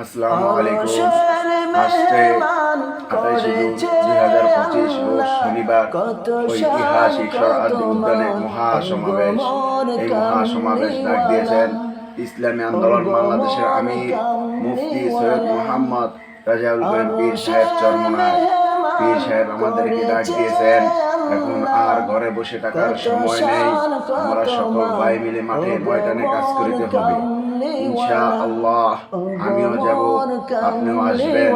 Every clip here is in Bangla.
আসসালামু আলাইকুম। আজকে 28 জুন 2025 রোজ শনিবার ঐতিহাসিক সোহরাওয়ার্দী উদ্যানে মহাসমাবেশ। এই মহাসমাবেশ ডাক দিয়েছেন ইসলামী আন্দোলন বাংলাদেশের আমির মুফতি সৈয়দ মোহাম্মদ রাজাউল করিম পীর সাহেব চরমোনাই। পীর সাহেব আমাদেরকে ডাক দিয়েছেন, এখন আর ঘরে বসে থাকার সময় নেই, আমরা সকল ভাই মিলে মাঠে ময়দানে কাজ করিতে হবে। ইনশাআল্লাহ আমিও যাব, আপনিও আসবেন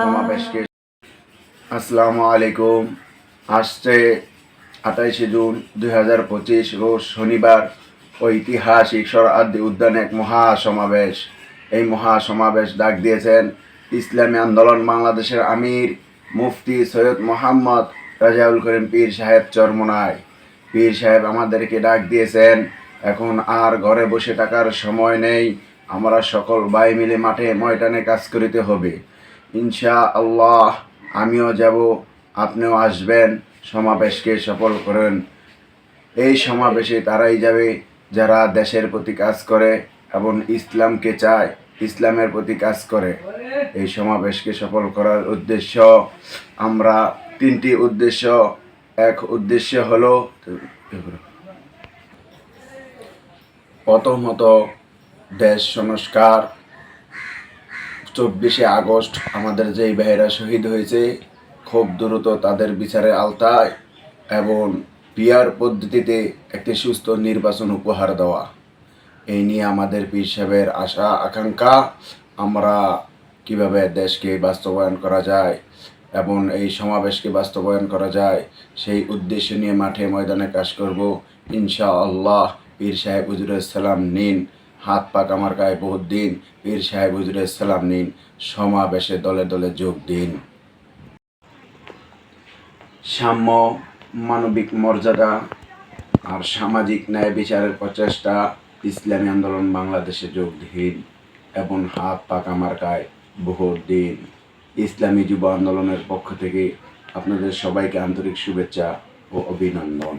সমাবেশকে। আসসালামু আলাইকুম। আসছে 28 জুন 2025 রোজ শনিবার ঐতিহাসিক সোহরাওয়ার্দী উদ্যানে এক মহাসমাবেশ। এই মহাসমাবেশ ডাক দিয়েছেন ইসলামী আন্দোলন বাংলাদেশের আমির মুফতি সৈয়দ মোহাম্মদ রাজাউল করিম পীর সাহেব চরমোনাই। পীর সাহেব আমাদেরকে ডাক দিয়েছেন, এখন আর ঘরে বসে থাকার সময় নেই, আমরা সকল ভাই মিলে মাঠে ময়দানে কাজ করিতে হবে। ইনশাআল্লাহ আমিও যাব, আপনিও আসবেন, সমাবেশকে সফল করেন। এই সমাবেশে তারাই যাবে যারা দেশের প্রতি কাজ করে এবং ইসলামকে চায়, ইসলামের প্রতি কাজ করে। এই সমাবেশকে সফল করার উদ্দেশ্য আমরা তিনটি উদ্দেশ্য। এক উদ্দেশ্য হলো প্রথমত দেশ সংস্কার। 24শে আগস্ট আমাদের যেই ভাইয়েরা শহীদ হয়েছে, খুব দ্রুত তাদের বিচারের আওতায় এবং পিয়ার পদ্ধতিতে একটি সুস্থ নির্বাচন উপহার দেওয়া, এই নিয়ে আমাদের পীর সাহেবের আশা আকাঙ্ক্ষা। আমরা কিভাবে দেশকে বাস্তবায়ন করা যায় এবং এই সমাবেশকে বাস্তবায়ন করা যায়, সেই উদ্দেশ্য নিয়ে মাঠে ময়দানে কাজ করব। ইনশাআল্লাহ পীর সাহেব হুজুরের সালাম নিন, হাত পাক আমার গায়ে বহুত দিন, পীর সাহেব হুজুরের সালাম নিন, সমাবেশে দলে দলে যোগ দিন। সাম্য, মানবিক মর্যাদা আর সামাজিক ন্যায় বিচারের প্রচেষ্টা ইসলামী আন্দোলন বাংলাদেশে যোগ দিন এবং হাত পাক আমার গায়ে বহুত দিন। ইসলামী যুব আন্দোলনের পক্ষ থেকে আপনাদের সবাইকে আন্তরিক শুভেচ্ছা ও অভিনন্দন।